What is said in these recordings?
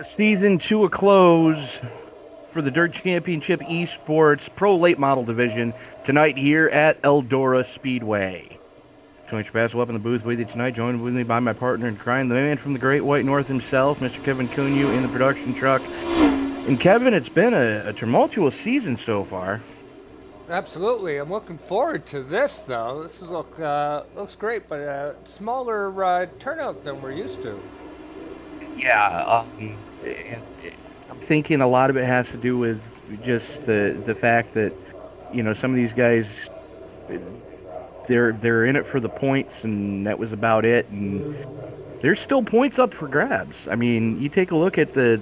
Season 2 a close for the Dirt Championship eSports Pro Late Model Division tonight here at Eldora Speedway. Tony Shabazz up in the booth with you tonight, joined with me by my partner in crime, the man from the Great White North himself, Mr. Kevin Cunyu in the production truck. And Kevin, it's been a tumultuous season so far. Absolutely, I'm looking forward to this though. Looks great, but a smaller turnout than we're used to. Yeah, and I'm thinking a lot of it has to do with just the fact that some of these guys they're in it for the points, and that was about it. And there's still points up for grabs. I mean, you take a look at the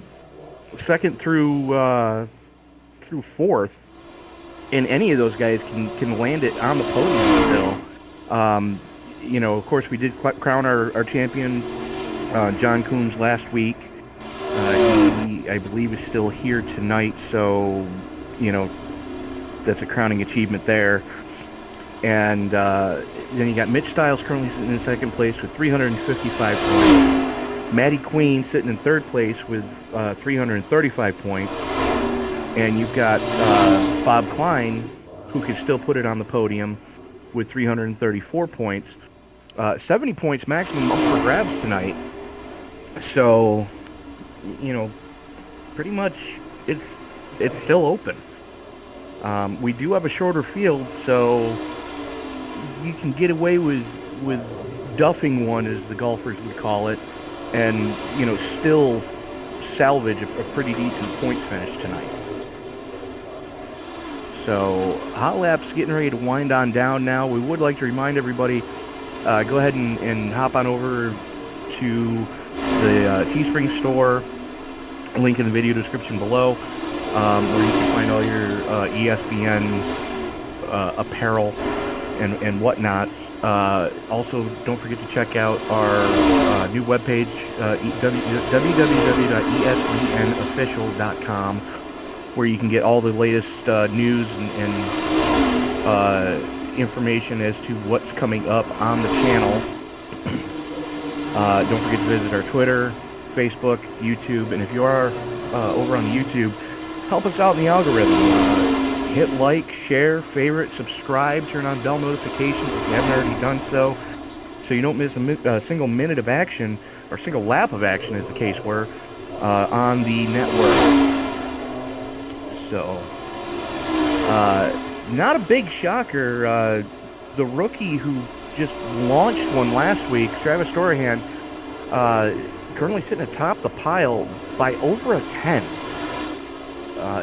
second through fourth, and any of those guys can land it on the podium still. Of course, we did crown our champion, John Coombs, last week. He, I believe, is still here tonight, so that's a crowning achievement there. And then you got Mitch Stiles currently sitting in second place with 355 points. Maddie Queen sitting in third place with 335 points. And you've got Bob Klein, who can still put it on the podium with 334 points. 70 points maximum up for grabs tonight. So, pretty much it's still open. We do have a shorter field, so you can get away with duffing one, as the golfers would call it, and still salvage a pretty decent points finish tonight. So Hot Lap's getting ready to wind on down now. We would like to remind everybody, go ahead and hop on over to the Teespring store, link in the video description below, where you can find all your ESPN apparel and whatnot. Also, don't forget to check out our new webpage, www.espnofficial.com, where you can get all the latest news and information as to what's coming up on the channel. Don't forget to visit our Twitter, Facebook, YouTube, and if you are over on YouTube, help us out in the algorithm. Hit like, share, favorite, subscribe, turn on bell notifications if you haven't already done so you don't miss a single minute of action, or single lap of action, as the case were, on the network. So, not a big shocker. The rookie who just launched one last week, Travis Storahan, currently sitting atop the pile by over a 10.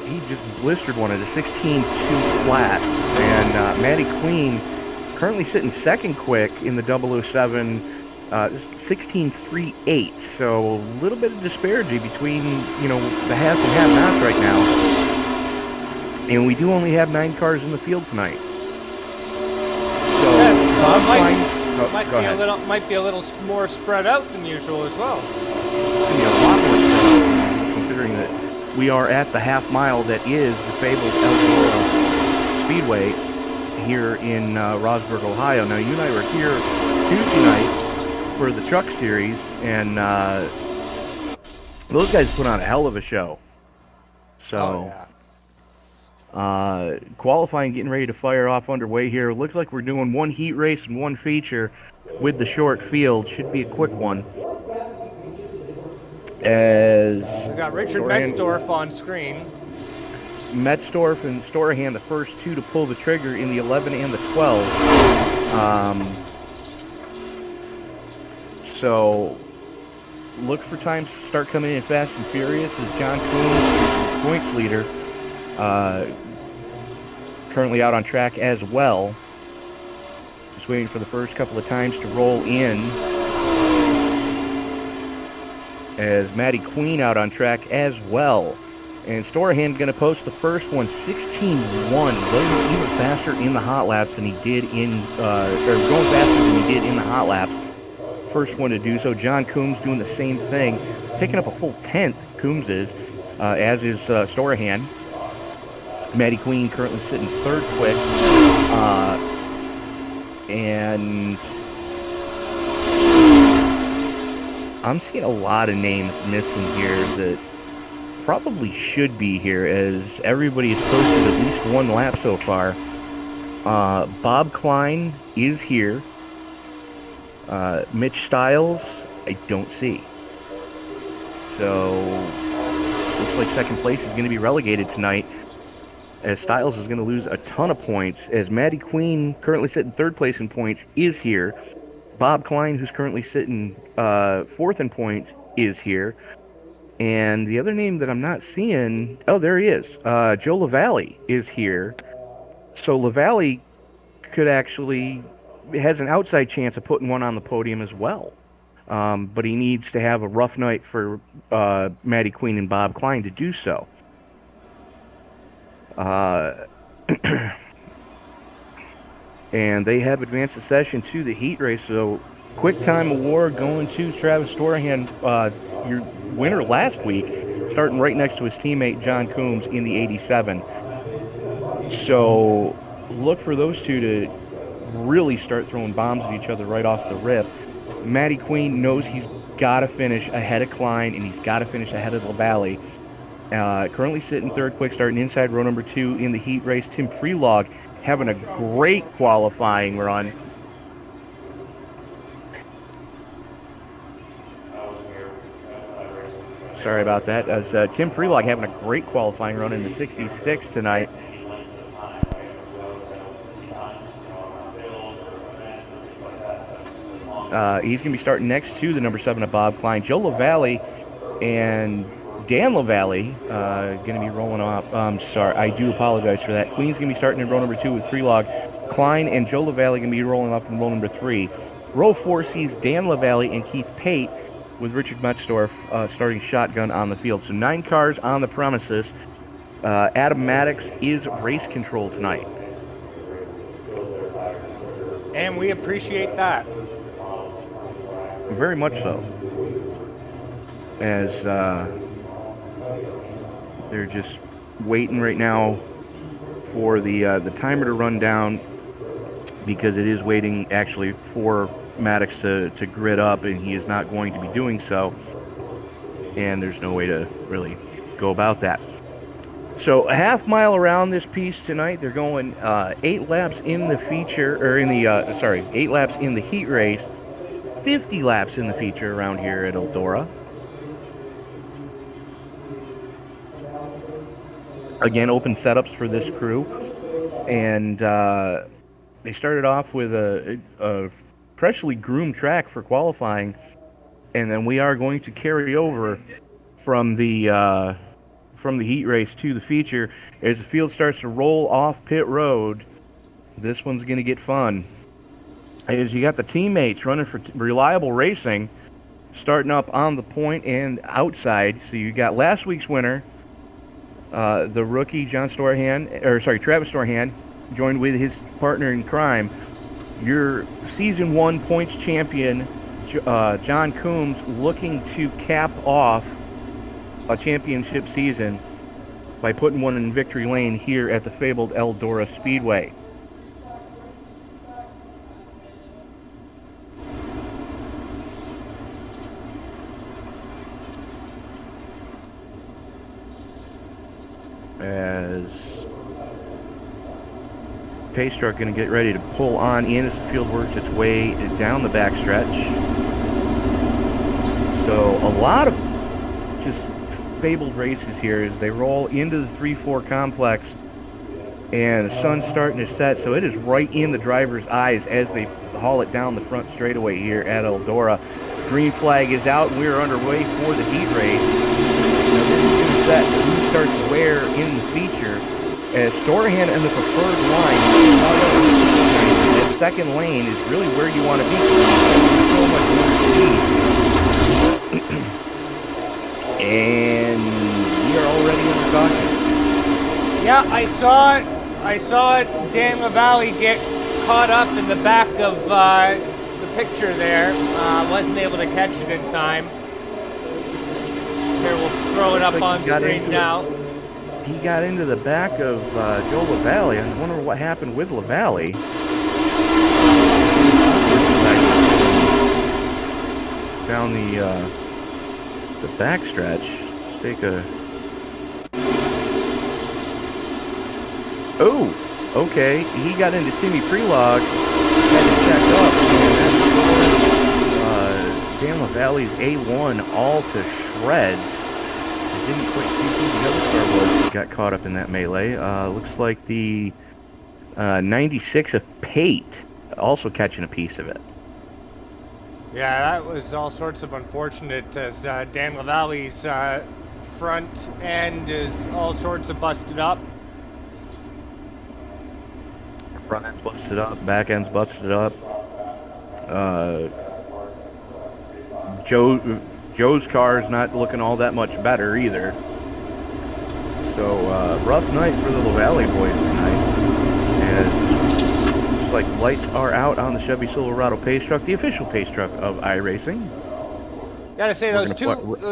He just blistered one at a 16.2 flat. And Maddie Queen currently sitting second quick in the 007, 16.38. So a little bit of disparity between, the half and half-nots right now. And we do only have 9 cars in the field tonight. So Yes, might be a little more spread out than usual as well. A lot more spread out, considering that we are at the half mile that is the fabled Eldora Speedway here in Rosberg, Ohio. Now, you and I were here Tuesday night for the Truck Series, and those guys put on a hell of a show. So, qualifying getting ready to fire off underway here. Looks like we're doing one heat race and one feature with the short field. Should be a quick one. As we got Richard Metzdorf on screen. Metzdorf and Storahan, the first two to pull the trigger in the 11 and the 12. So look for times to start coming in fast and furious as John Coombs, points leader, currently out on track as well. Just waiting for the first couple of times to roll in. As Maddie Queen out on track as well. And Storahan going to post the first one, 16.1. Going even faster in the hot laps than he did in, going faster than he did in the hot laps. First one to do so. John Coombs doing the same thing, picking up a full 10th. Coombs is, as is Storahan. Maddie Queen currently sitting third quick, and I'm seeing a lot of names missing here that probably should be here, as everybody has posted at least one lap so far. Bob Klein is here. Mitch Stiles, I don't see. So looks like second place is going to be relegated tonight, as Stiles is going to lose a ton of points. As Maddie Queen, currently sitting third place in points, is here. Bob Klein, who's currently sitting fourth in points, is here. And the other name that I'm not seeing, oh, there he is. Joe LaValle is here. So LaValle could actually has an outside chance of putting one on the podium as well. But he needs to have a rough night for Maddie Queen and Bob Klein to do so. Uh, and they have advanced the session to the heat race. So quick time award going to Travis Storahan, your winner last week, starting right next to his teammate John Coombs in the 87. So look for those two to really start throwing bombs at each other right off the rip. Matty Queen knows he's got to finish ahead of Klein, and he's got to finish ahead of LaValle. Currently sitting third, quick starting inside row number 2 in the heat race. Tim Prelog having a great qualifying run. Sorry about that. As Tim Prelog having a great qualifying run in the 66 tonight. He's going to be starting next to the number 7 of Bob Klein. Joe LaValle and Dan LaValle going to be rolling off. Sorry, I do apologize for that. Queen's going to be starting in row number 2 with Prelog. Klein and Joe LaValle going to be rolling off in row number 3. Row 4 sees Dan LaValle and Keith Pate with Richard Metzdorf starting shotgun on the field. So 9 cars on the premises. Adam Maddox is race control tonight. And we appreciate that. Very much so. As they're just waiting right now for the timer to run down, because it is waiting actually for Maddox to grid up, and he is not going to be doing so. And there's no way to really go about that. So a half mile around this piece tonight. They're going 8 laps in the feature, or in the 8 laps in the heat race. 50 laps in the feature around here at Eldora. Again, open setups for this crew. And they started off with a freshly groomed track for qualifying. And then we are going to carry over from the heat race to the feature. As the field starts to roll off pit road, this one's going to get fun. As you got the teammates running for Reliable Racing, starting up on the point and outside. So you got last week's winner, the rookie Travis Storahan, joined with his partner in crime, your season 1 points champion, John Coombs, looking to cap off a championship season by putting one in victory lane here at the fabled Eldora Speedway. As pace truck going to get ready to pull on in as the field works its way down the backstretch. So a lot of just fabled races here as they roll into the 3-4 complex, and the sun's starting to set, so it is right in the driver's eyes as they haul it down the front straightaway here at Eldora. Green flag is out, and we are underway for the heat race. Now this is going to set who starts where in the feature, as Storahan in the preferred line. That second lane is really where you want to be. So much more speed. And we are already under caution. Yeah, I saw Dan LaValle get caught up in the back of the picture there. Wasn't able to catch it in time. Here, we'll throw it up on screen now. He got into the back of Joe LaValle. I wonder what happened with LaValle. down the backstretch. Let's take a. Oh, okay. He got into Timmy Prelog, had to check up, and that's Dan LaValle's A1 all to shreds. I didn't quite see who the other car was that got caught up in that melee. Looks like the 96 of Pate also catching a piece of it. Yeah, that was all sorts of unfortunate as Dan LaValle's front end is all sorts of busted up. Front end's busted up, back end's busted up. Joe's car is not looking all that much better either. So rough night for the LaValle boys tonight. And looks like lights are out on the Chevy Silverado pace truck, the official pace truck of iRacing. Gotta say, those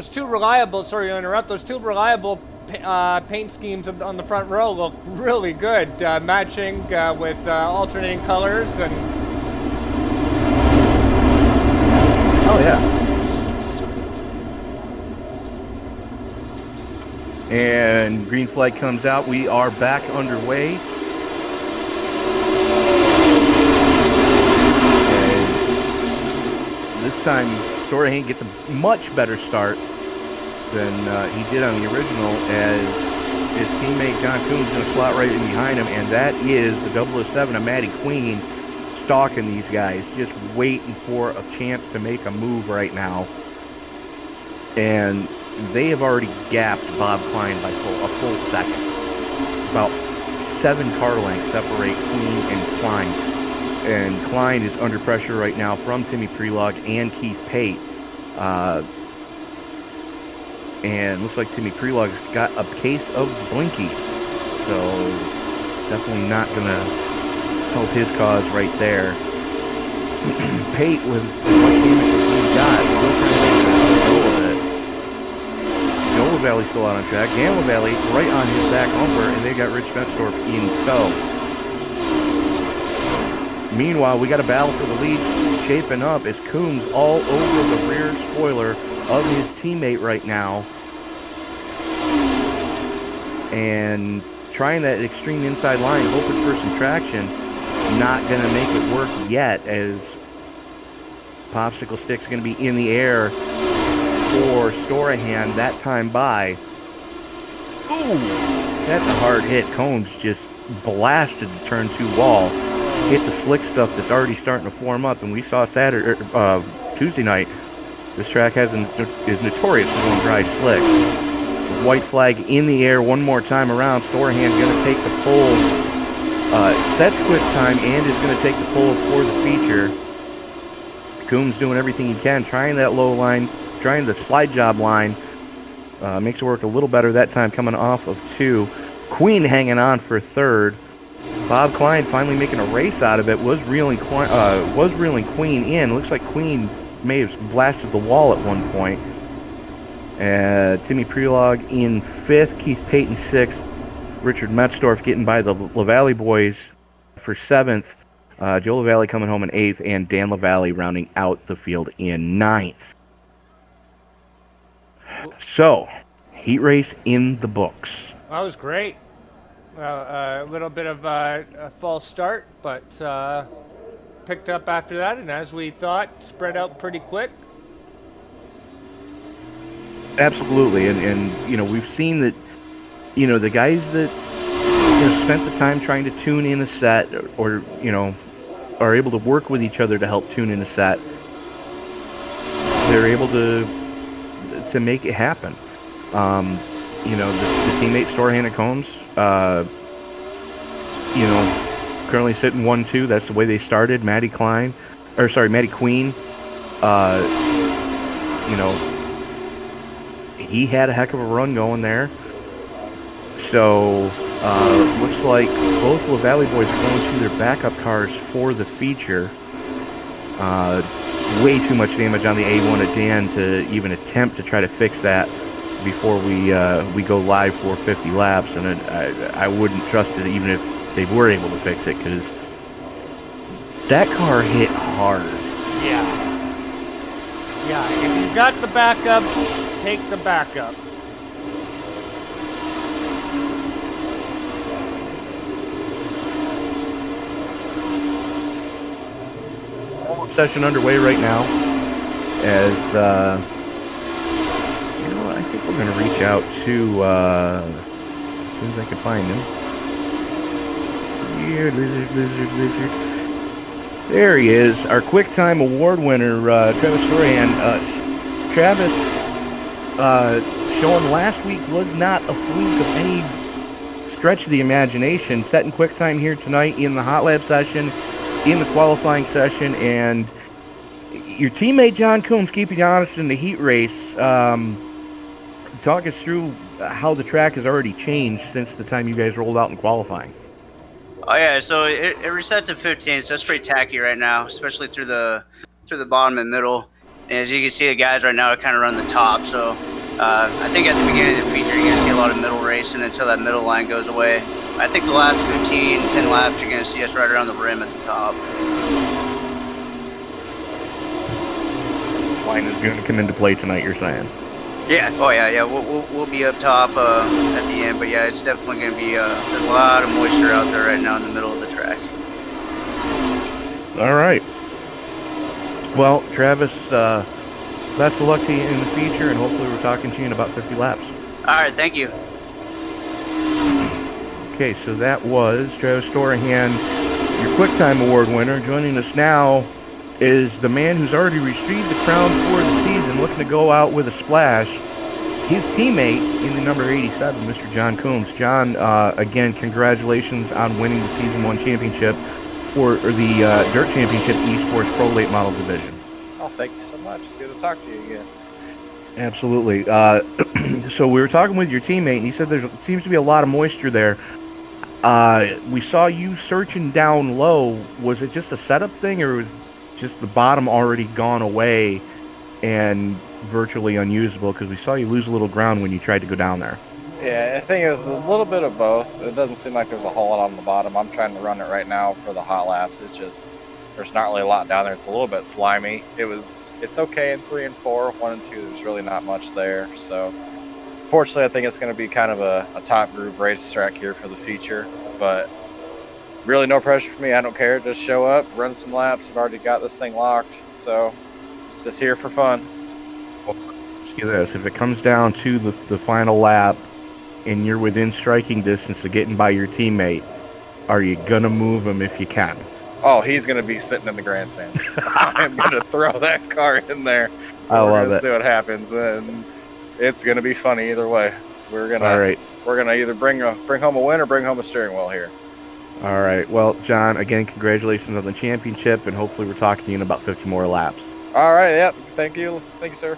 two reliable. Sorry to interrupt. Those two reliable paint schemes on the front row look really good, matching with alternating colors and. Oh yeah. And green flag comes out. We are back underway. And this time, Storahan gets a much better start than he did on the original, as his teammate John Coombs is going to slot right in behind him, and that is the 007 of Maddie Queen stalking these guys, just waiting for a chance to make a move right now. And they have already gapped Bob Klein by a full second. About 7 car lengths separate Queen and Klein. And Klein is under pressure right now from Timmy Prelog and Keith Pate. And looks like Timmy Prelog's got a case of blinkies. So definitely not going to help his cause right there. Pate, with as much damage as he's got, still trying to make a go of it. Joe LaValle still out on track. Dan LaValle right on his back bumper, and they got Rich Metzdorf in tow. Meanwhile, we got a battle for the lead shaping up as Coombs all over the rear spoiler of his teammate right now. And trying that extreme inside line, hoping for some traction. Not going to make it work yet, as Popsicle Stick's going to be in the air for Storahan that time by. Ooh, that's a hard hit. Combs just blasted the turn 2 wall, hit the slick stuff that's already starting to form up. And we saw Tuesday night, this track is notorious for going dry slick. White flag in the air one more time around. Storahan's going to take the pole. Sets quick time and is going to take the pole for the feature. Coombs doing everything he can, trying that low line, trying the slide job line. Makes it work a little better that time, coming off of 2. Queen hanging on for 3rd. Bob Klein finally making a race out of it. Was reeling Queen in. Looks like Queen may have blasted the wall at one point. Timmy Prelog in 5th, Keith Pate in 6th. Richard Metzdorf getting by the LaValle boys for 7th. Joe LaValle coming home in 8th, and Dan LaValle rounding out the field in 9th. So, heat race in the books. That was great. A little bit of a false start, but picked up after that, and as we thought, spread out pretty quick. Absolutely, and we've seen that, the guys that spent the time trying to tune in a set, or are able to work with each other to help tune in a set, they're able to make it happen. The teammate Storahan and Combs, currently sitting 1-2. That's the way they started. Maddie Queen, he had a heck of a run going there. So, looks like both LaValle boys are going to their backup cars for the feature. Way too much damage on the A1 of Dan to even attempt to try to fix that before we go live for 50 laps, and I wouldn't trust it even if they were able to fix it, because that car hit hard. Yeah. Yeah, if you got the backup, take the backup. Session underway right now. As you know, I think we're going to reach out to as soon as I can find him. Here, lizard. There he is, our QuickTime Award winner, Travis Dorian. Travis, showing last week was not a fluke of any stretch of the imagination. Setting QuickTime here tonight in the Hot Lab session, in the qualifying session, and your teammate John Coombs keeping you honest in the heat race. Talk us through how the track has already changed since the time you guys rolled out in qualifying. Oh yeah, so it reset to 15, so it's pretty tacky right now, especially through the bottom and middle. And as you can see, the guys right now are kind of running the top. So I think at the beginning of the feature, you're gonna see a lot of middle racing until that middle line goes away. I think the last 10 laps, you're gonna see us right around the rim at the top. Line is going to come into play tonight, you're saying? Yeah. Oh yeah. We'll be up top at the end, but yeah, it's definitely gonna be a lot of moisture out there right now in the middle of the track. All right. Well, Travis, best of luck to you in the feature, and hopefully we're talking to you in about 50 laps. All right. Thank you. Okay, so that was Travis Storahan, your QuickTime Award winner. Joining us now is the man who's already retrieved the crown for the season, looking to go out with a splash. His teammate in the number 87, Mr. John Coombs. John, again, congratulations on winning the Season 1 championship for the Dirt Championship eSports Pro Late Model Division. Oh, thank you so much. It's good to talk to you again. Absolutely. So we were talking with your teammate, and he said there seems to be a lot of moisture there. We saw you searching down low. Was it just a setup thing, or was just the bottom already gone away and virtually unusable? Because we saw you lose a little ground when you tried to go down there. Yeah, I think it was a little bit of both. It doesn't seem like there's a whole lot on the bottom. I'm trying to run it right now for the hot laps. It's just, there's not really a lot down there. It's a little bit slimy. It's okay in 3 and 4. 1 and 2, there's really not much there. So, fortunately, I think it's going to be kind of a top groove racetrack here for the feature. But really no pressure for me. I don't care. Just show up, run some laps. I've already got this thing locked. So, just here for fun. Let's do this. If it comes down to the final lap and you're within striking distance of getting by your teammate, are you going to move him if you can? Oh, he's going to be sitting in the grandstands. I'm going to throw that car in there. I love it. See what happens, and it's going to be funny either way. We're going to either bring home a win or bring home a steering wheel here. All right. Well, John, again, congratulations on the championship, and hopefully we're talking to you in about 50 more laps. All right. Yep. Thank you, sir.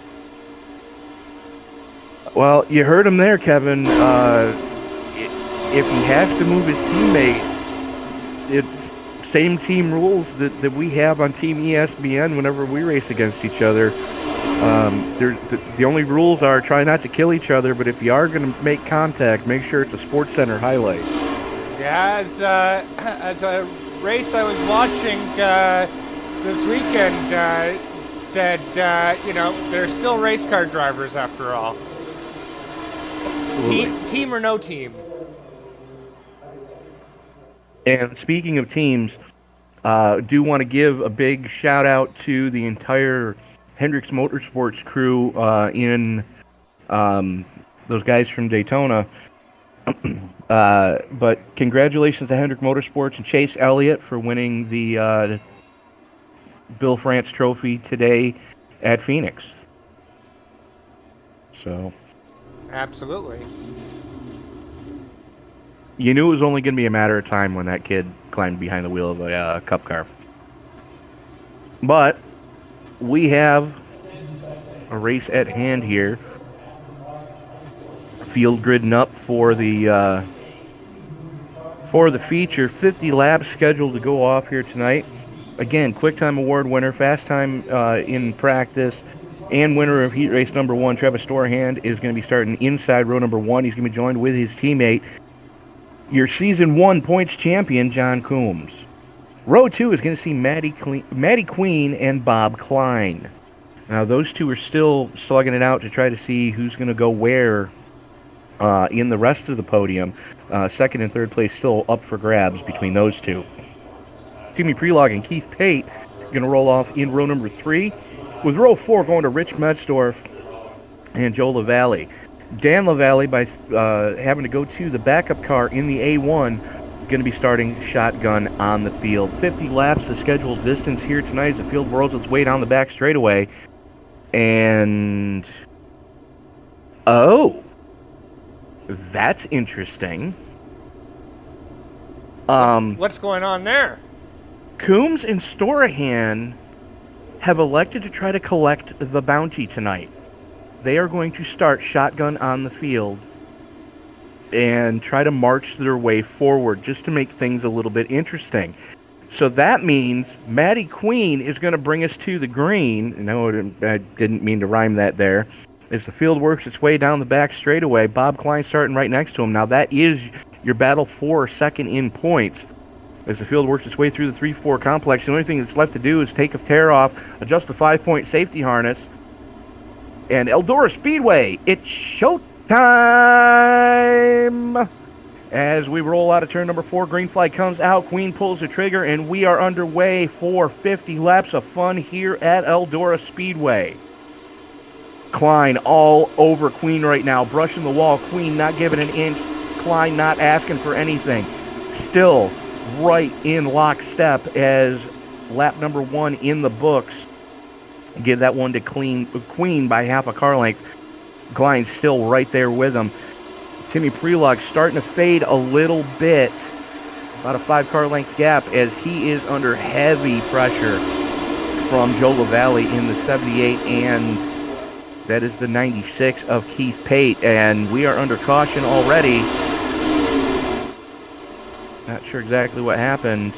Well, you heard him there, Kevin. If he has to move his teammate, it's same team rules that we have on Team ESBN whenever we race against each other. The only rules are try not to kill each other, but if you are going to make contact, make sure it's a Sports Center highlight. Yeah, as a race I was watching this weekend said, they're still race car drivers after all. Team or no team. And speaking of teams, do want to give a big shout out to the entire Hendricks Motorsports crew in those guys from Daytona. But congratulations to Hendrick Motorsports and Chase Elliott for winning the Bill France Trophy today at Phoenix. So, absolutely. You knew it was only going to be a matter of time when that kid climbed behind the wheel of a Cup car. But we have a race at hand here. Field gridding up for the feature. 50 laps scheduled to go off here tonight. Again, QuickTime Award winner, fast time in practice, and winner of heat race number 1, Travis Storehand, is going to be starting inside row number 1. He's going to be joined with his teammate, your Season 1 points champion, John Coombs. Row 2 is going to see Maddie Queen and Bob Klein. Now those two are still slugging it out to try to see who's going to go where in the rest of the podium. Second and third place still up for grabs between those two. Timmy Prelog and Keith Pate going to roll off in row number 3, with row 4 going to Rich Metzdorf and Joe LaValle. Dan LaValle, by having to go to the backup car in the A1, going to be starting shotgun on the field. 50 laps, the scheduled distance here tonight as the field whirls its way down the back straightaway. And oh, that's interesting. What's going on there? Coombs and Storahan have elected to try to collect the bounty tonight. They are going to start shotgun on the field and try to march their way forward just to make things a little bit interesting. So that means Maddie Queen is going to bring us to the green. No, I didn't mean to rhyme that there. As the field works its way down the back straightaway, Bob Klein starting right next to him. Now that is your battle for second in points. As the field works its way through the 3-4 complex, the only thing that's left to do is take a tear off, adjust the 5-point safety harness. And Eldora Speedway, it's showtime! As we roll out of turn number 4, green flag comes out, Queen pulls the trigger, and we are underway for 50 laps of fun here at Eldora Speedway. Klein all over Queen right now, brushing the wall. Queen not giving an inch, Klein not asking for anything. Still right in lockstep as lap number 1 in the books. Give that one to Queen by half a car length. Klein's still right there with him. Timmy Prelog starting to fade a little bit. About a 5-car length gap as he is under heavy pressure from Joe LaValle in the 78, and that is the 96 of Keith Pate. And we are under caution already. Not sure exactly what happened.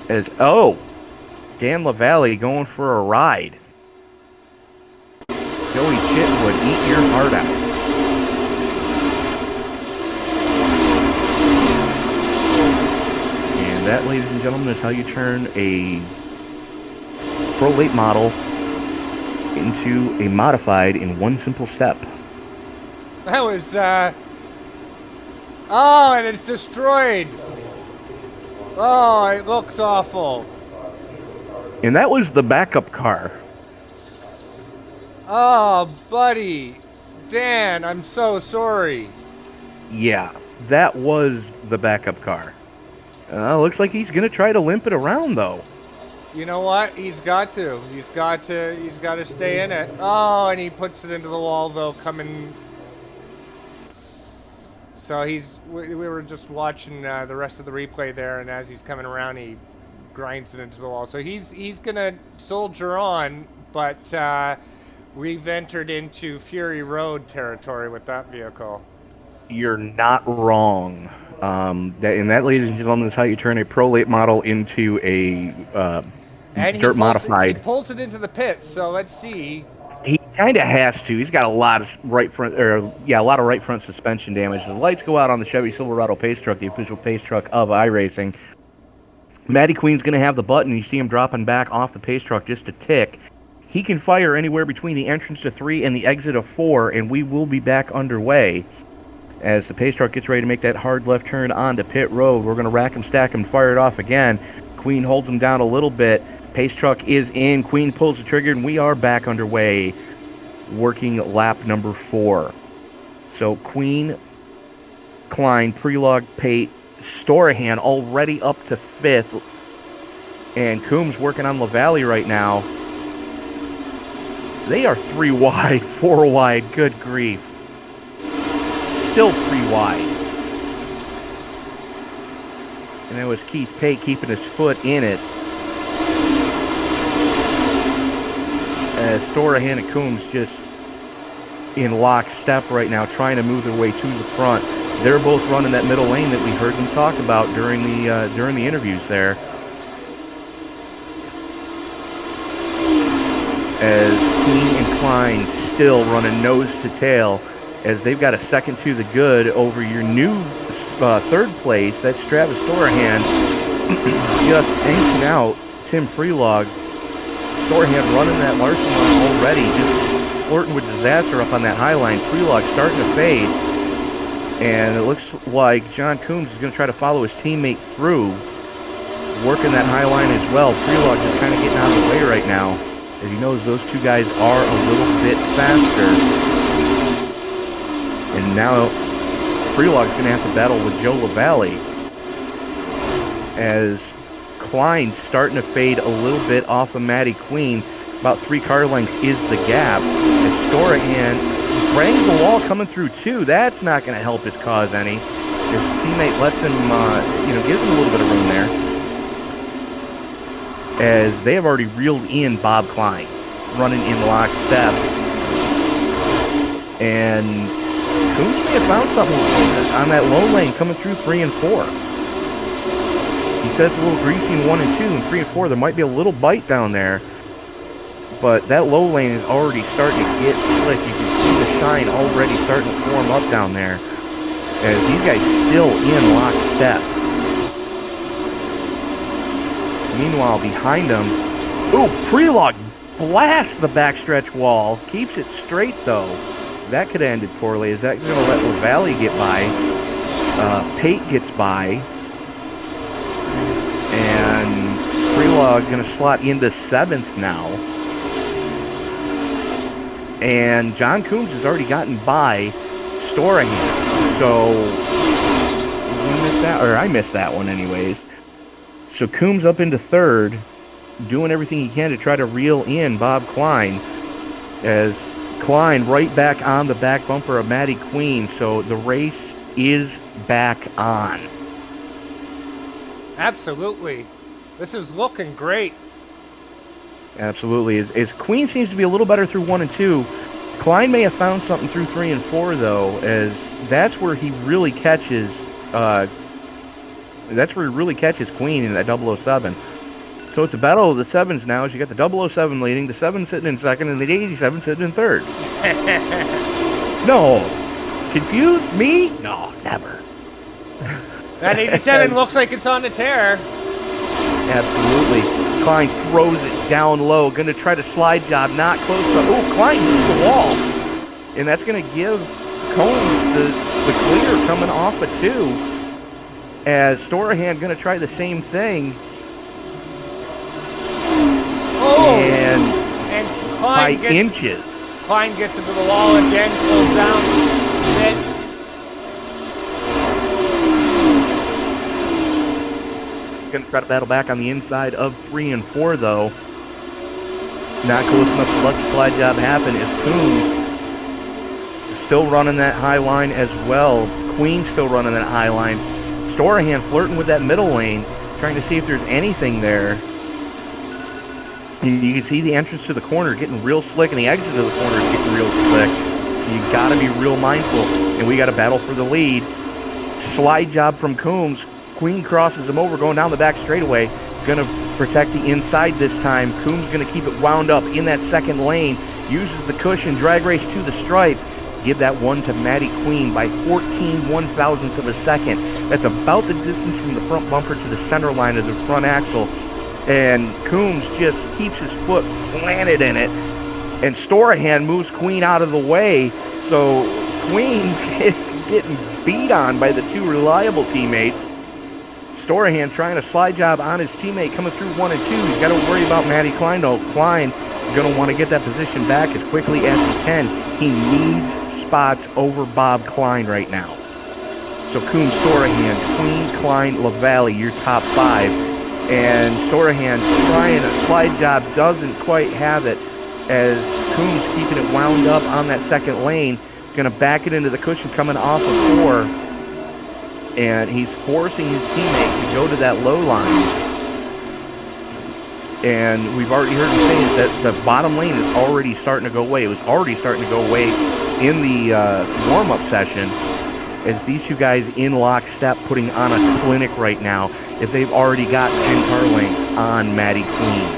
Dan LaValle going for a ride. Joey Chitwood, eat your heart out. And that, ladies and gentlemen, is how you turn a Pro Late model into a modified in one simple step. That was, oh, and it's destroyed. Oh, it looks awful. And that was the backup car. Oh, buddy. Dan, I'm so sorry. Yeah, that was the backup car. Looks like he's going to try to limp it around, though. You know what? He's got to. He's got to stay in it. Oh, and he puts it into the wall, though, coming. So we were just watching the rest of the replay there, and as he's coming around, he grinds it into the wall. So he's going to soldier on, but we've entered into Fury Road territory with that vehicle. You're not wrong. And that, ladies and gentlemen, is how you turn a Pro Late model into a dirt modified. He pulls it into the pits, so let's see. He kind of has to. He's got a lot of right front suspension damage. The lights go out on the Chevy Silverado pace truck, the official pace truck of iRacing. Matty Queen's going to have the button. You see him dropping back off the pace truck just a tick. He can fire anywhere between the entrance to 3 and the exit of 4, and we will be back underway. As the pace truck gets ready to make that hard left turn onto pit road, we're going to rack him, stack him, fire it off again. Queen holds him down a little bit. Pace truck is in. Queen pulls the trigger, and we are back underway, working lap number 4. So Queen, Klein, Prelog, Pate, Storahan already up to 5th, and Coombs working on LaValle right now. They are 3 wide, 4 wide. Good grief. Still 3 wide. And that was Keith Pate keeping his foot in it. As Storahan and Coombs just in lockstep right now, trying to move their way to the front. They're both running that middle lane that we heard them talk about during the interviews there. As Queen and Klein still running nose to tail, as they've got a second to the good over your new third place. That's Travis Storahan just inching out Tim Prelog Storehand running that Larson line already, just flirting with disaster up on that high line. Prelog starting to fade. And it looks like John Coombs is going to try to follow his teammate through, working that high line as well. Prelog just kind of getting out of the way right now, as he knows those two guys are a little bit faster. And now Prelog's going to have to battle with Joe LaValle, as Klein's starting to fade a little bit off of Maddie Queen. About 3 car lengths is the gap. And Storahan rangs the wall coming through too. That's not going to help his cause any. His teammate lets him, gives him a little bit of room there, as they have already reeled in Bob Klein, running in lockstep. And Coombs may have found something on that low lane coming through 3 and 4. He says it's a little greasy in 1 and 2, and 3 and 4 there might be a little bite down there. But that low lane is already starting to get slick. You can see the shine already starting to form up down there, as these guys still in lockstep. Meanwhile, behind them, Prelog blasts the backstretch wall. Keeps it straight though. That could have ended poorly. Is that going to let LaValle get by? Pate gets by. And Prelog going to slot into 7th now. And John Coombs has already gotten by Storahan. So you missed that, or I missed that one anyways. So Coombs up into 3rd, doing everything he can to try to reel in Bob Klein, as Klein right back on the back bumper of Maddie Queen. So the race is back on. Absolutely. This is looking great. Absolutely. As Queen seems to be a little better through 1 and 2. Klein may have found something through 3 and 4 though, as that's where he really catches Queen in that 007. So it's a battle of the 7s now, as you got the 007 leading, the 7 sitting in 2nd, and the 87 sitting in 3rd. No. Confused? Me? No, never. That 87 looks like it's on the tear. Absolutely. Klein throws it down low, going to try to slide job, not close enough. Klein hits the wall. And that's going to give Combs the clear coming off of 2. As Storahan going to try the same thing. And Klein by inches. Klein gets into the wall again, slows down a bit. Going to try to battle back on the inside of 3 and 4 though. Not close enough to let the slide job happen, as Coombs still running that high line as well. Queen still running that high line. Storahan flirting with that middle lane, trying to see if there's anything there. You can see the entrance to the corner getting real slick, and the exit of the corner is getting real slick. You got to be real mindful, and we got to battle for the lead. Slide job from Coombs. Queen crosses him over, going down the back straightaway. Going to protect the inside this time. Coombs going to keep it wound up in that 2nd lane. Uses the cushion, drag race to the stripe. Give that one to Maddie Queen by 14 one-thousandths of a second. That's about the distance from the front bumper to the center line of the front axle. And Coombs just keeps his foot planted in it. And Storahan moves Queen out of the way. So Queen getting beat on by the 2 reliable teammates. Storahan trying to slide job on his teammate coming through 1 and 2. He's got to worry about Maddie Klein though. Klein going to want to get that position back as quickly as he can. He needs spots over Bob Klein right now. So Coombs, Storahan, Queen, Klein, LaValle, your top 5. And Storahan trying a slide job, doesn't quite have it, as Coombs keeping it wound up on that 2nd lane. Going to back it into the cushion coming off of 4. And he's forcing his teammate to go to that low line. And we've already heard him say that the bottom lane is already starting to go away. It was already starting to go away in the warm-up session, as these 2 guys in lockstep putting on a clinic right now, if they've already got 10 car lengths on Maddie Queen.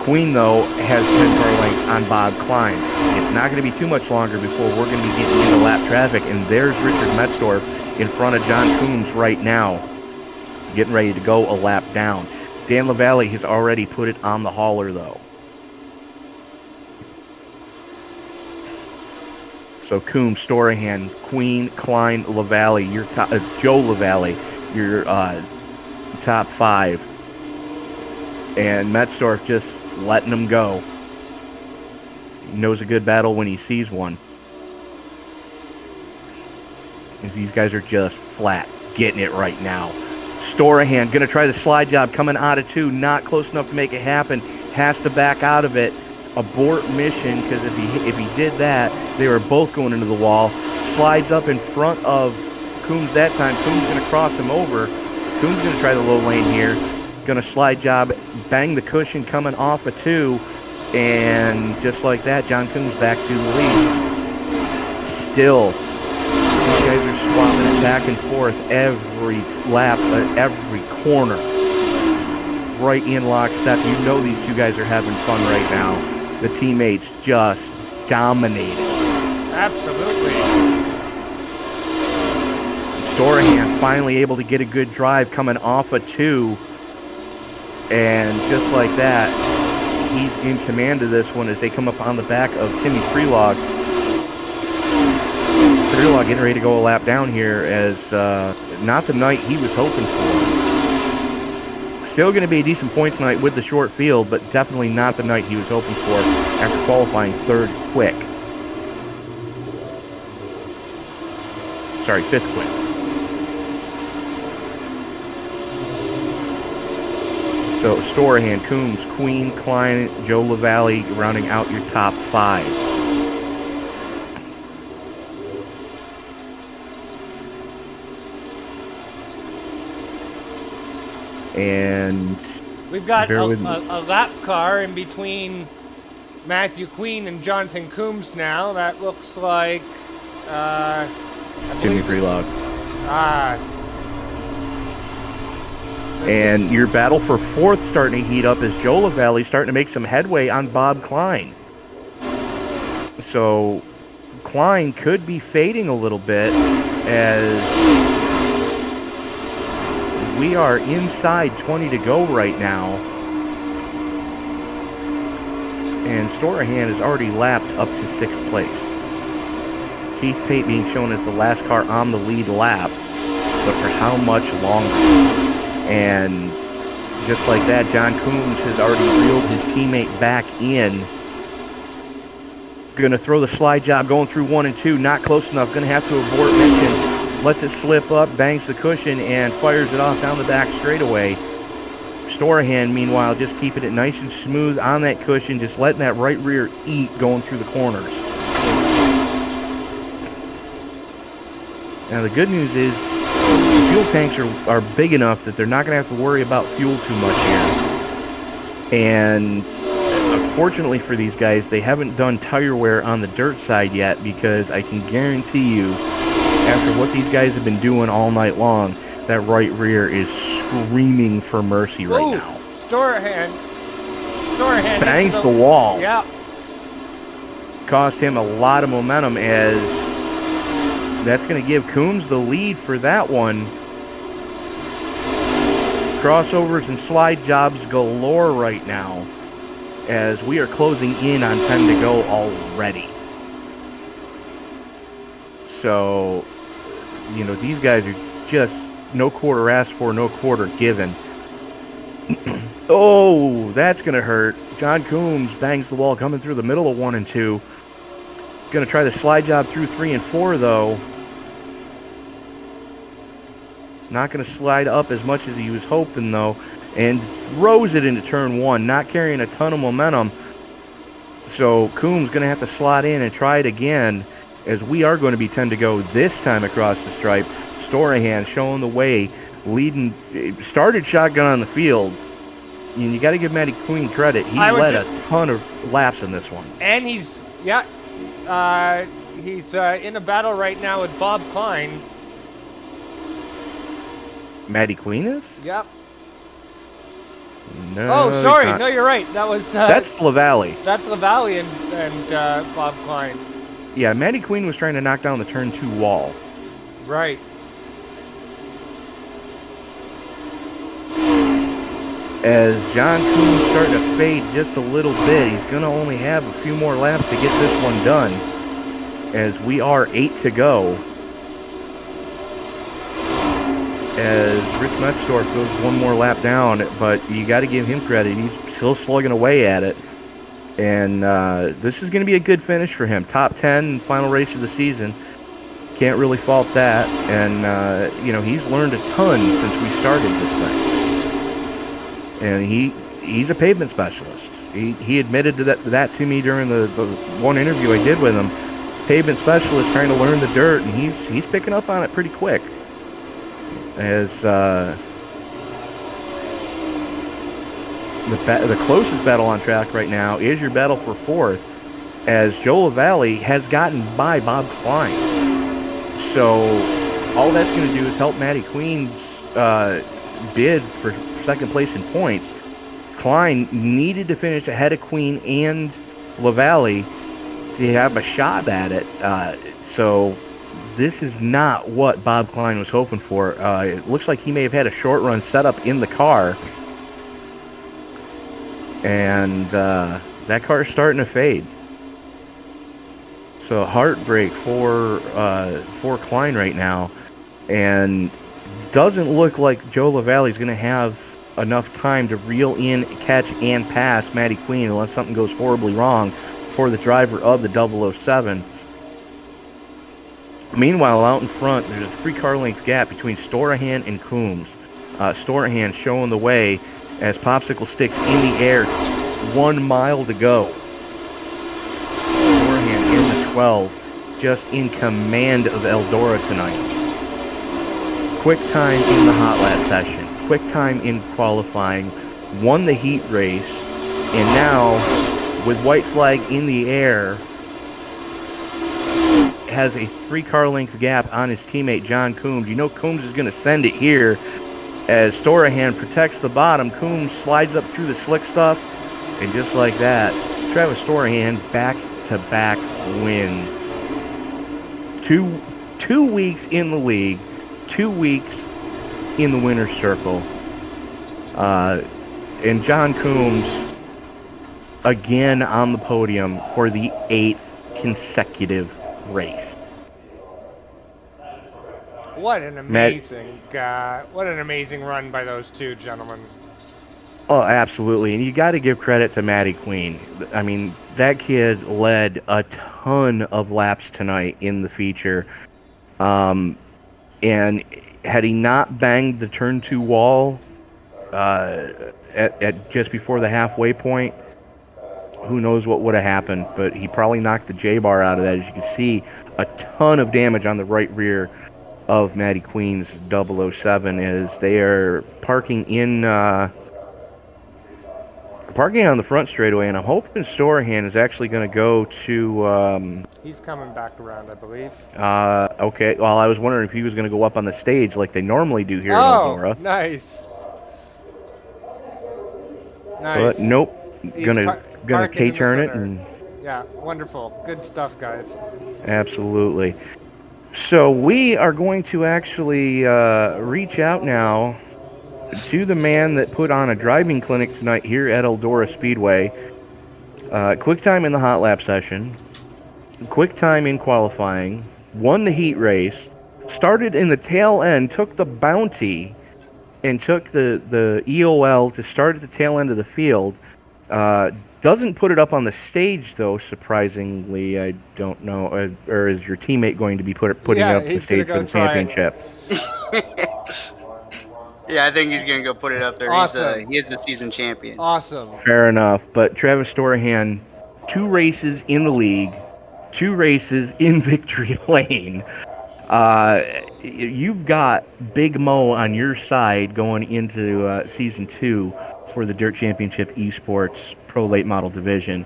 Queen, though, has 10 car lengths on Bob Klein. It's not going to be too much longer before we're going to be getting into lap traffic, and there's Richard Metzdorf in front of John Coombs right now, getting ready to go a lap down. Dan LaValle has already put it on the hauler, though. So Coombs, Storahan, Queen, Klein, LaValle, your top, Joe LaValle, your top 5. And Metzdorf just letting them go. He knows a good battle when he sees one. These guys are just flat getting it right now. Storahan going to try the slide job coming out of 2, not close enough to make it happen. Has to back out of it. Abort mission, because if he did that, they were both going into the wall. Slides up in front of Coombs that time. Coombs going to cross him over. Coombs going to try the low lane here. Going to slide job, bang the cushion coming off of 2, and just like that, John Coombs back to the lead. Still, these guys are swapping it back and forth every lap, every corner. Right in lockstep. You know these two guys are having fun right now. The teammates just dominated. Absolutely. Storahan finally able to get a good drive coming off of 2. And just like that, he's in command of this one as they come up on the back of Timmy Freelog. Freelog getting ready to go a lap down here as not the night he was hoping for. Still going to be a decent points night with the short field, but definitely not the night he was hoping for after qualifying 3rd quick. Sorry, 5th quick. So Storahan, Coombs, Queen, Klein, Joe LaValle rounding out your top 5. And we've got a lap car in between Matthew Queen and Jonathan Coombs now. That looks like Timmy Freelog. And your battle for 4th starting to heat up as Joe LaValle starting to make some headway on Bob Klein. So Klein could be fading a little bit as we are inside 20 to go right now. And Storahan has already lapped up to 6th place. Keith Pate being shown as the last car on the lead lap, but for how much longer? And just like that, John Coombs has already reeled his teammate back in. Going to throw the slide job going through 1 and 2. Not close enough. Going to have to abort mission. Lets it slip up, bangs the cushion, and fires it off down the back straightaway. Storahan, meanwhile, just keeping it nice and smooth on that cushion, just letting that right rear eat going through the corners. Now, the good news is the fuel tanks are big enough that they're not going to have to worry about fuel too much here. And unfortunately for these guys, they haven't done tire wear on the dirt side yet, because I can guarantee you, after what these guys have been doing all night long, that right rear is screaming for mercy right now. Storahan bangs the wall. Yeah. Cost him a lot of momentum, as that's going to give Coombs the lead for that one. Crossovers and slide jobs galore right now, as we are closing in on 10 to go already. So, you know, these guys are just no quarter asked for, no quarter given. Oh, that's going to hurt. John Coombs bangs the wall coming through the middle of 1 and 2. Going to try the slide job through 3 and 4, though. Not going to slide up as much as he was hoping, though. And throws it into turn 1, not carrying a ton of momentum. So Coombs going to have to slot in and try it again, as we are going to be 10 to go this time across the stripe. Storahan showing the way, leading, started shotgun on the field. And you got to give Matty Queen credit. He led a ton of laps in this one. And he's in a battle right now with Bob Klein. Matty Queen is? Yep. No. Oh, sorry. No, you're right. That was. That's LaValle. That's LaValle and Bob Klein. Yeah, Matty Queen was trying to knock down the turn 2 wall. Right. As John Coon's starting to fade just a little bit. He's going to only have a few more laps to get this one done, as we are 8 to go. As Rich Metzdorf goes one more lap down, but you got to give him credit. He's still slugging away at it. And this is going to be a good finish for him. Top 10 final race of the season. Can't really fault that. And, he's learned a ton since we started this thing. And he's a pavement specialist. He admitted to that to me during the one interview I did with him. Pavement specialist trying to learn the dirt, and he's picking up on it pretty quick. As the closest battle on track right now is your battle for fourth, as Joe LaValle has gotten by Bob Klein. So all that's going to do is help Matty Queen's bid for second place in points. Klein needed to finish ahead of Queen and LaValle to have a shot at it. So this is not what Bob Klein was hoping for. It looks like he may have had a short run set up in the car. And that car is starting to fade. So heartbreak for Klein right now. And doesn't look like Joe LaValle is going to have enough time to reel in, catch, and pass Matty Queen unless something goes horribly wrong for the driver of the 007. Meanwhile, out in front, there's a 3 car length gap between Storahan and Coombs. Storahan showing the way as Popsicle Sticks in the air, 1 mile to go. Storahan in the 12, just in command of Eldora tonight. Quick time in the hot lap session, quick time in qualifying, won the heat race, and now, with white flag in the air, has a 3 car length gap on his teammate John Coombs. You know Coombs is going to send it here as Storahan protects the bottom. Coombs slides up through the slick stuff, and just like that, Travis Storahan back-to-back wins. Two weeks in the league, 2 weeks in the winner's circle. And John Coombs again on the podium for the 8th consecutive race. What an amazing run by those two gentlemen. Oh, absolutely. And you got to give credit to Matty Queen. I mean, that kid led a ton of laps tonight in the feature. And had he not banged the turn 2 wall at just before the halfway point, who knows what would have happened. But he probably knocked the J-bar out of that. As you can see, a ton of damage on the right rear of Matty Queen's 007 as they are parking on the front straightaway, and I'm hoping Storahan is actually going to go to... He's coming back around, I believe. Okay, well, I was wondering if he was going to go up on the stage like they normally do here in Eldora. Nice. But nope, gonna K-turn it. And yeah, wonderful. Good stuff, guys. Absolutely. So we are going to actually reach out now to the man that put on a driving clinic tonight here at Eldora Speedway. Quick time in the hot lap session, quick time in qualifying, won the heat race, started in the tail end, took the bounty, and took the EOL to start at the tail end of the field. Doesn't put it up on the stage, though, surprisingly. I don't know. Or is your teammate going to be putting it up the stage for the championship? Yeah, I think he's going to go put it up there. Awesome. He is the season champion. Awesome. Fair enough. But Travis Storahan, 2 races in the league, 2 races in victory lane. You've got Big Mo on your side going into Season 2 for the Dirt Championship eSports Pro Late Model Division.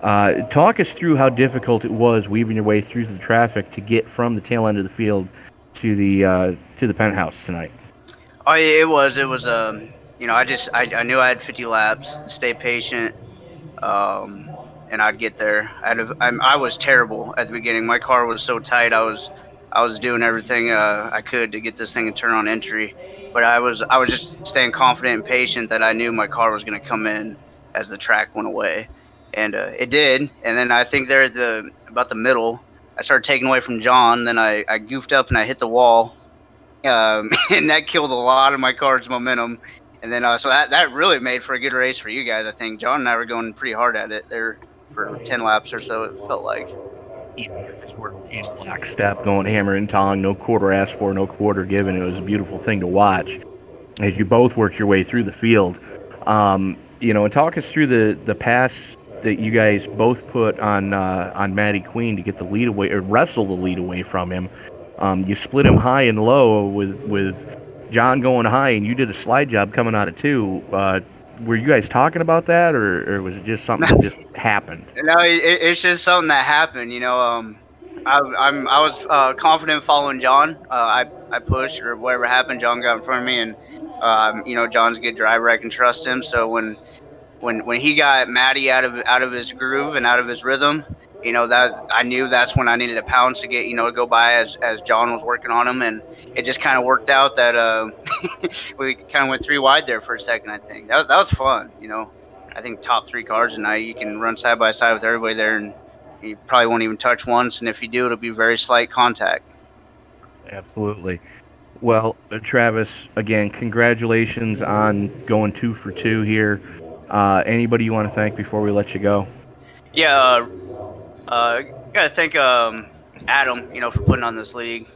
Talk us through how difficult it was weaving your way through the traffic to get from the tail end of the field to the penthouse tonight. Oh, yeah, it was. I knew I had 50 laps, stay patient, and I'd get there. I was terrible at the beginning. My car was so tight. I was doing everything I could to get this thing to turn on entry. but I was just staying confident and patient that I knew my car was going to come in as the track went away, and it did. And then I think there at about the middle, I started taking away from John. Then I goofed up and I hit the wall, and that killed a lot of my car's momentum. And then so that really made for a good race for you guys. I think John and I were going pretty hard at it there for 10 laps or so. It felt like. You guys were in lockstep, going hammer and tong, no quarter asked for, no quarter given. It was a beautiful thing to watch as you both worked your way through the field. And talk us through the pass that you guys both put on Matty Queen to get the lead away or wrestle the lead away from him. You split him high and low with John going high, and you did a slide job coming out of two. Were you guys talking about that, or was it just something that just happened? No, it's just something that happened. I was confident following John. I pushed or whatever happened. John got in front of me, and John's a good driver. I can trust him. So when he got Matty out of his groove and out of his rhythm, that I knew that's when I needed a pounce to get go by as John was working on him, and it just kind of worked out that we kind of went three wide there for a second. I think that was fun. I think top three cars tonight, you can run side by side with everybody there, and you probably won't even touch once. And if you do, it'll be very slight contact. Absolutely. Well, Travis, again, congratulations on going 2 for 2 here. Anybody you want to thank before we let you go? Yeah, gotta thank Adam, for putting on this league.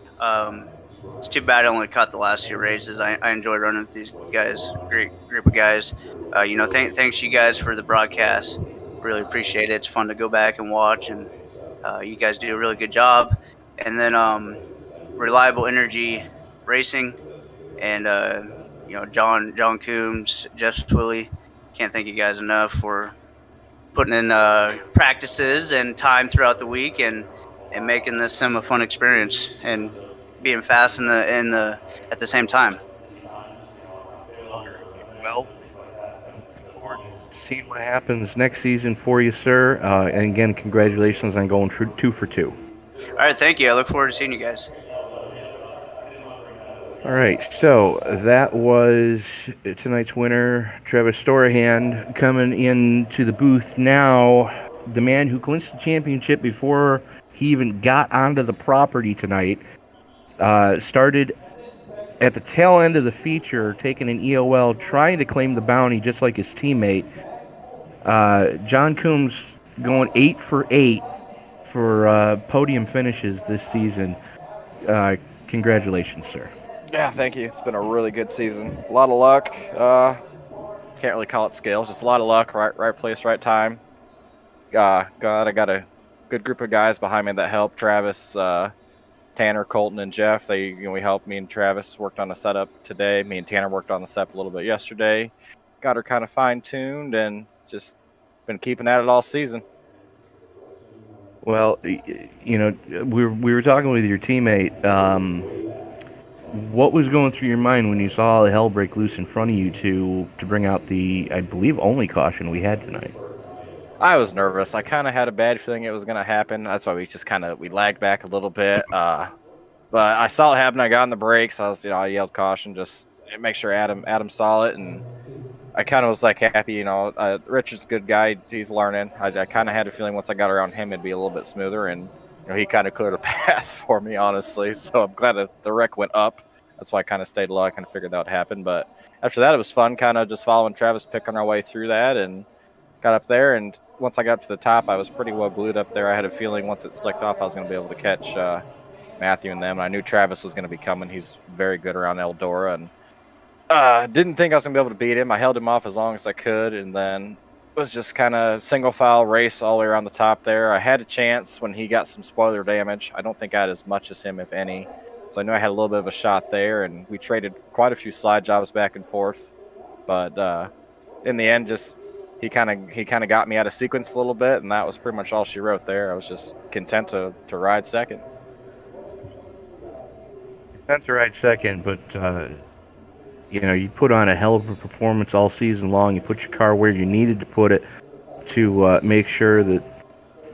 It's too bad I only caught the last few races. I enjoy running with these guys, great group of guys. Thanks you guys for the broadcast. Really appreciate it. It's fun to go back and watch, and you guys do a really good job. And then Reliable Energy Racing, and John Coombs, Jeff Twilley. Can't thank you guys enough for putting in practices and time throughout the week and making this sim a fun experience and being fast at the same time. Well, looking forward to seeing what happens next season for you, sir. And again, congratulations on going 2 for 2. All right, thank you. I look forward to seeing you guys. All right, so that was tonight's winner, Travis Storahan, coming into the booth now. The man who clinched the championship before he even got onto the property tonight. Started at the tail end of the feature, taking an EOL, trying to claim the bounty just like his teammate. John Coombs going 8 for 8 for podium finishes this season. Congratulations, sir. Yeah, thank you. It's been a really good season. A lot of luck. Can't really call it skill. Just a lot of luck. Right place, right time. I got a good group of guys behind me that helped. Travis, Tanner, Colton, and Jeff. We helped. Me and Travis worked on the setup today. Me and Tanner worked on the setup a little bit yesterday. Got her kind of fine-tuned and just been keeping at it all season. Well, we were talking with your teammate. What was going through your mind when you saw the hell break loose in front of you to bring out the, I believe, only caution we had tonight? I was nervous. I kind of had a bad feeling it was going to happen. That's why we lagged back a little bit. But I saw it happen. I got on the brakes. I yelled caution, just make sure Adam saw it, and I kind of was happy. Richard's a good guy. He's learning. I kind of had a feeling once I got around him, it'd be a little bit smoother, and he kind of cleared a path for me, honestly. So I'm glad that the wreck went up. That's why I kind of stayed low. I kind of figured that would happen. But after that, it was fun, kind of just following Travis, picking our way through that, and got up there. And once I got up to the top, I was pretty well glued up there. I had a feeling once it slicked off, I was going to be able to catch Matthew and them. And I knew Travis was going to be coming. He's very good around Eldora, and didn't think I was going to be able to beat him. I held him off as long as I could, and then was just kind of single file race all the way around the top there. I had a chance when he got some spoiler damage. I don't think I had as much as him, if any. So I knew I had a little bit of a shot there, and we traded quite a few slide jobs back and forth. But in the end, just he kind of got me out of sequence a little bit, and that was pretty much all she wrote there. I was just content to ride second. Content to ride second, but you put on a hell of a performance all season long. You put your car where you needed to put it to make sure that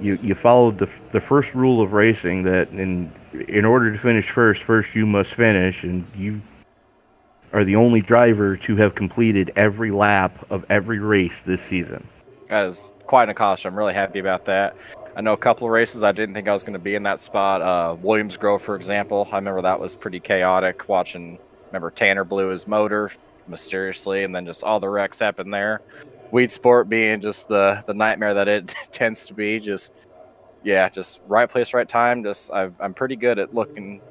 you followed the first rule of racing, that in order to finish first you must finish, and you are the only driver to have completed every lap of every race this season. That is quite an accomplishment. I'm really happy about that. I know a couple of races I didn't think I was going to be in that spot. Williams Grove, for example, I remember that was pretty chaotic. Remember Tanner blew his motor mysteriously, and then just all the wrecks happened there. Weed Sport being just the nightmare that it tends to be. Just right place, right time. I'm pretty good at looking.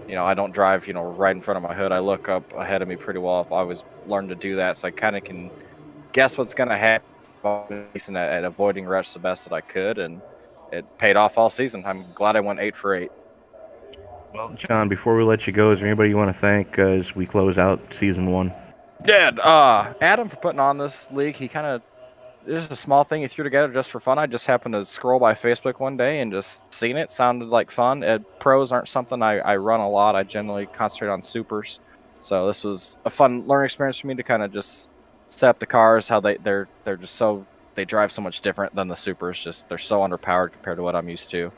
I don't drive, right in front of my hood. I look up ahead of me pretty well. I've always learned to do that, so I kind of can guess what's going to happen at avoiding wrecks the best that I could, and it paid off all season. I'm glad I went 8 for 8. Well, John, before we let you go, is there anybody you want to thank as we close out season 1? Yeah, Adam for putting on this league. He kind of This is a small thing he threw together just for fun. I just happened to scroll by Facebook one day and just seen it. Sounded like fun. Pros aren't something I run a lot. I generally concentrate on supers. So this was a fun learning experience for me to kind of just set up the cars, how they're just they drive so much different than the supers. Just they're so underpowered compared to what I'm used to.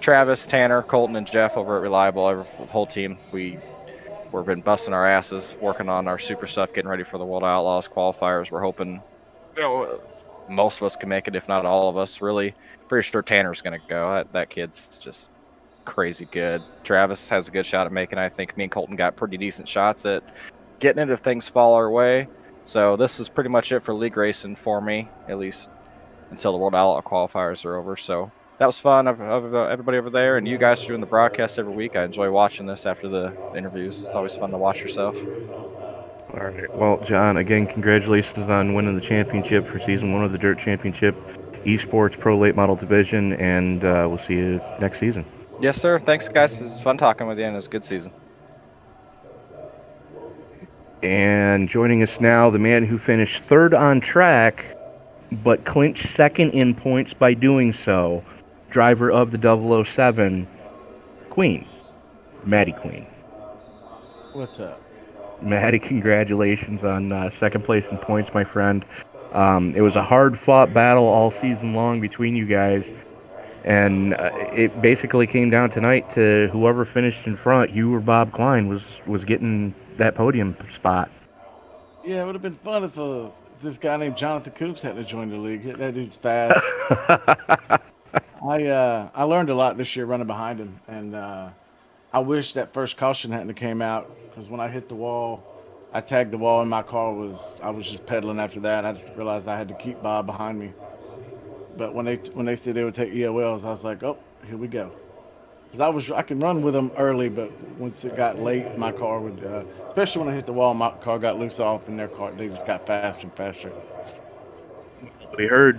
Travis, Tanner, Colton, and Jeff over at Reliable, the whole team, we've been busting our asses working on our super stuff, getting ready for the World Outlaws qualifiers. We're hoping most of us can make it, if not all of us. Really, pretty sure Tanner's going to go. That kid's just crazy good. Travis has a good shot at making it. I think me and Colton got pretty decent shots at getting it if things fall our way. So this is pretty much it for league racing for me, at least until the World Outlaw qualifiers are over. So that was fun. Everybody over there, and you guys are doing the broadcast every week. I enjoy watching this after the interviews. It's always fun to watch yourself. All right. Well, John, again, congratulations on winning the championship for season 1 of the Dirt Championship eSports Pro Late Model Division, and we'll see you next season. Yes, sir. Thanks, guys. It was fun talking with you, and it was a good season. And joining us now, the man who finished 3rd on track, but clinched 2nd in points by doing so, driver of the 007, Queen, Maddie Queen. What's up? Maddie, congratulations on 2nd place in points, my friend. It was a hard-fought battle all season long between you guys, and it basically came down tonight to whoever finished in front. You or Bob Klein was getting that podium spot. Yeah, it would have been fun if this guy named Jonathan Coops hadn't joined the league. That dude's fast. I learned a lot this year running behind him, and I wish that first caution hadn't came out, because when I hit the wall, I tagged the wall, and I was just pedaling after that. I just realized I had to keep Bob behind me. But when they said they would take EOLs, I was like, oh, here we go. Because I can run with them early, but once it got late, my car would, especially when I hit the wall, my car got loose off, and they just got faster and faster. We heard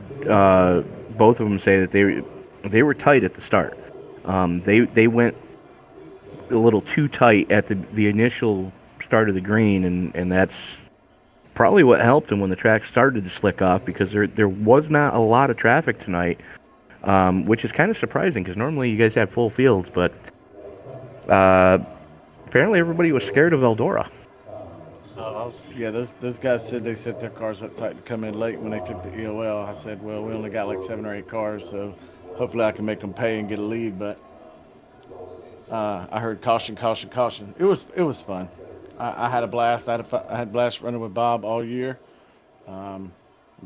both of them say that they were tight at the start. They went a little too tight at the initial start of the green, and that's probably what helped them when the track started to slick off, because there was not a lot of traffic tonight, which is kind of surprising because normally you guys have full fields, but apparently everybody was scared of Eldora. Yeah, those guys said they set their cars up tight to come in late when they took the EOL. I said, well, we only got like 7 or 8 cars, so hopefully I can make them pay and get a lead. But I heard caution, caution, caution. It was fun. I had a blast. I had a blast running with Bob all year. I'm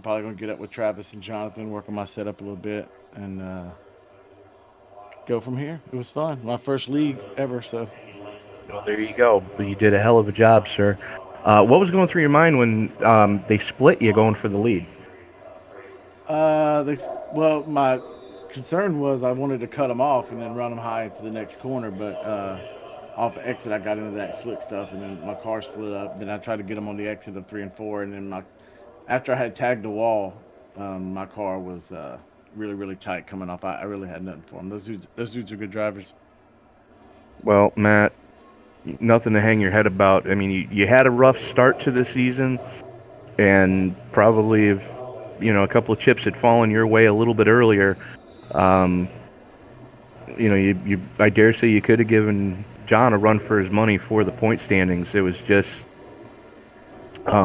probably gonna get up with Travis and Jonathan, work on my setup a little bit, and go from here. It was fun. My first league ever, so. Well, there you go. You did a hell of a job, sir. What was going through your mind when they split you going for the lead? Well, my concern was I wanted to cut them off and then run them high into the next corner, but off exit I got into that slick stuff, and then my car slid up. Then I tried to get them on the exit of 3 and 4, and then after I had tagged the wall, my car was really, really tight coming off. I really had nothing for them. Those dudes are good drivers. Well, Matt, nothing to hang your head about. I mean, you had a rough start to the season, and probably if a couple of chips had fallen your way a little bit earlier, I dare say you could have given John a run for his money for the point standings. It was just, I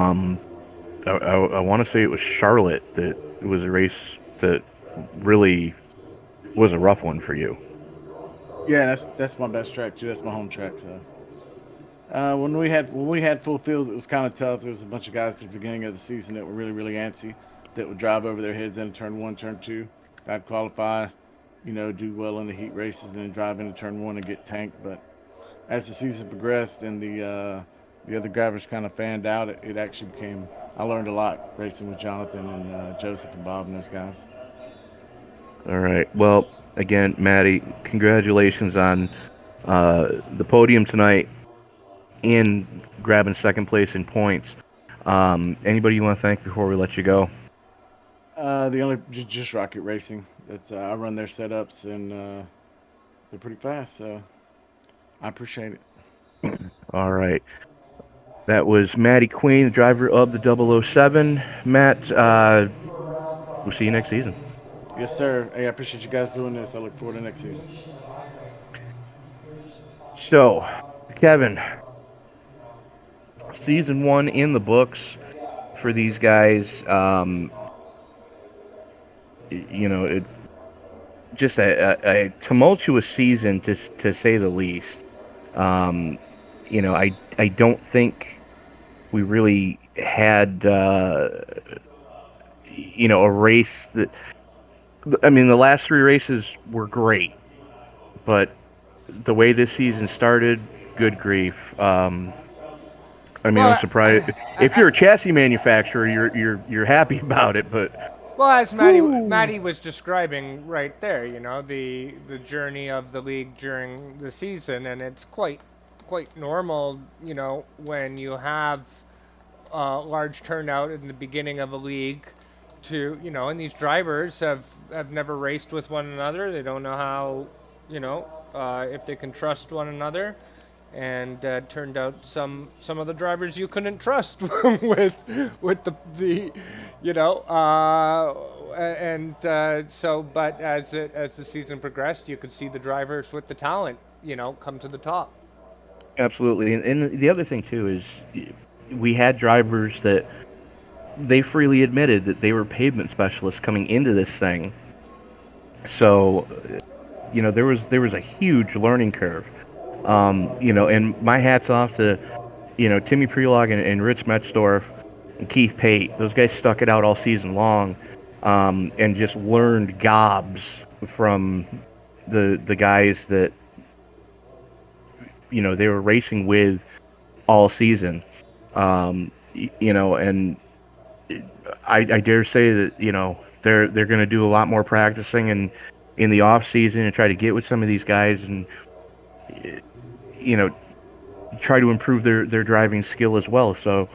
want to say it was Charlotte that it was a race that really was a rough one for you. Yeah, that's my best track too. That's my home track, so When we had full fields, it was kind of tough. There was a bunch of guys at the beginning of the season that were really antsy, that would drive over their heads into turn one, turn two. I'd qualify, do well in the heat races, and then drive into turn one and get tanked. But as the season progressed and the other drivers kind of fanned out, it actually became. I learned a lot racing with Jonathan and Joseph and Bob and those guys. All right. Well, again, Maddie, congratulations on the podium tonight and grabbing second place in points. Anybody you want to thank before we let you go? Just Rocket Racing. That's I run their setups and they're pretty fast, so I appreciate it. All right. That was Maddie Queen, the driver of the 007. Matt, we'll see you next season. Yes, sir. Hey, I appreciate you guys doing this. I look forward to next season. So, Kevin, season 1 in the books for these guys. It just a tumultuous season to say the least. I don't think we really had a race that. I mean, the last 3 races were great, but the way this season started, good grief. I'm surprised. If you're a chassis manufacturer, you're happy about it, but well, as Maddie was describing right there, the journey of the league during the season, and it's quite normal, when you have a large turnout in the beginning of a league. And these drivers have never raced with one another. They don't know how, if they can trust one another. And turned out some of the drivers you couldn't trust with the but as the season progressed, you could see the drivers with the talent, come to the top. absolutely. And the other thing too is we had drivers that they freely admitted that they were pavement specialists coming into this thing. So, there was a huge learning curve. And my hat's off to, Timmy Prelog and Rich Metzdorf and Keith Pate. Those guys stuck it out all season long, and just learned gobs from the guys that, they were racing with all season. And I dare say that they're going to do a lot more practicing and in the off season and try to get with some of these guys and try to improve their driving skill as well. So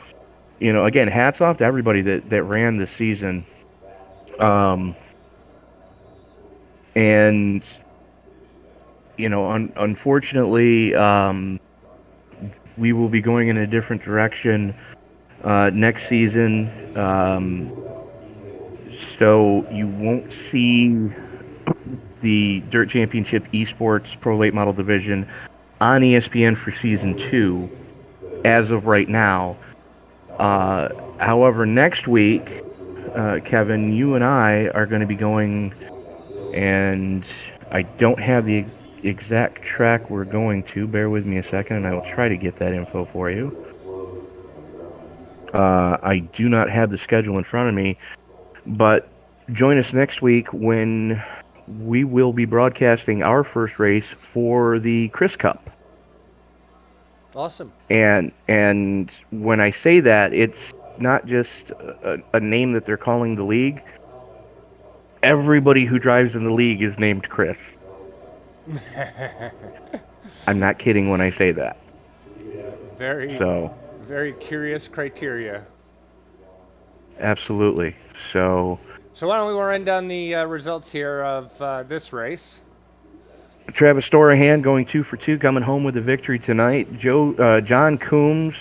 again, hats off to everybody that ran this season. And unfortunately, we will be going in a different direction next season. So you won't see the Dirt Championship eSports Pro Late Model Division on ESPN for Season 2 as of right now. However, next week, Kevin, you and I are going to be going, and I don't have the exact track we're going to. Bear with me a second, and I will try to get that info for you. I do not have the schedule in front of me, but join us next week when we will be broadcasting our first race for the Chris Cup. Awesome. And when I say that, it's not just a name that they're calling the league. Everybody who drives in the league is named Chris. I'm not kidding when I say that. Very curious criteria. Absolutely. So why don't we run down the results here of this race? Travis Storahan going 2 for 2, coming home with a victory tonight. John Coombs,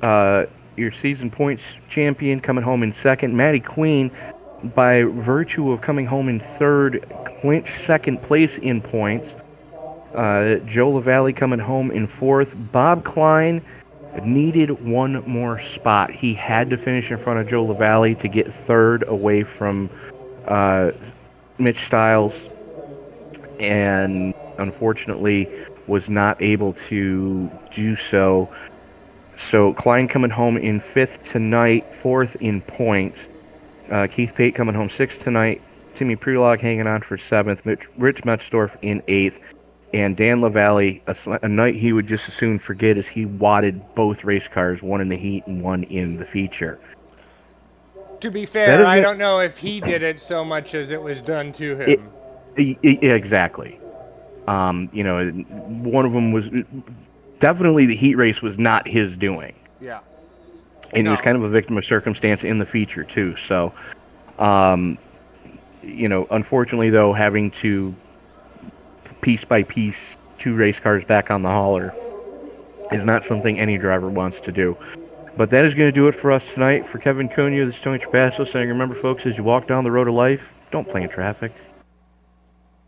your season points champion, coming home in second. Maddie Queen, by virtue of coming home in third, clinched second place in points. Joe LaValle coming home in fourth. Bob Klein needed one more spot. He had to finish in front of Joe LaValle to get third away from Mitch Stiles. And unfortunately, was not able to do so. So Klein coming home in 5th tonight, 4th in points. Keith Pate coming home 6th tonight. Timmy Prelog hanging on for 7th. Rich Metzdorf in 8th. And Dan LaValle, a night he would just as soon forget as he wadded both race cars, one in the heat and one in the feature. To be fair, I don't know if he did it so much as it was done to him. Exactly. You know, one of them was definitely the heat race was not his doing. Yeah. And he was kind of a victim of circumstance in the feature too. So, you know, unfortunately though, having to piece by piece 2 race cars back on the hauler is not something any driver wants to do. But that is going to do it for us tonight. For Kevin Cunha, this is Tony Trapasso saying, remember folks, as you walk down the road of life, don't plan traffic.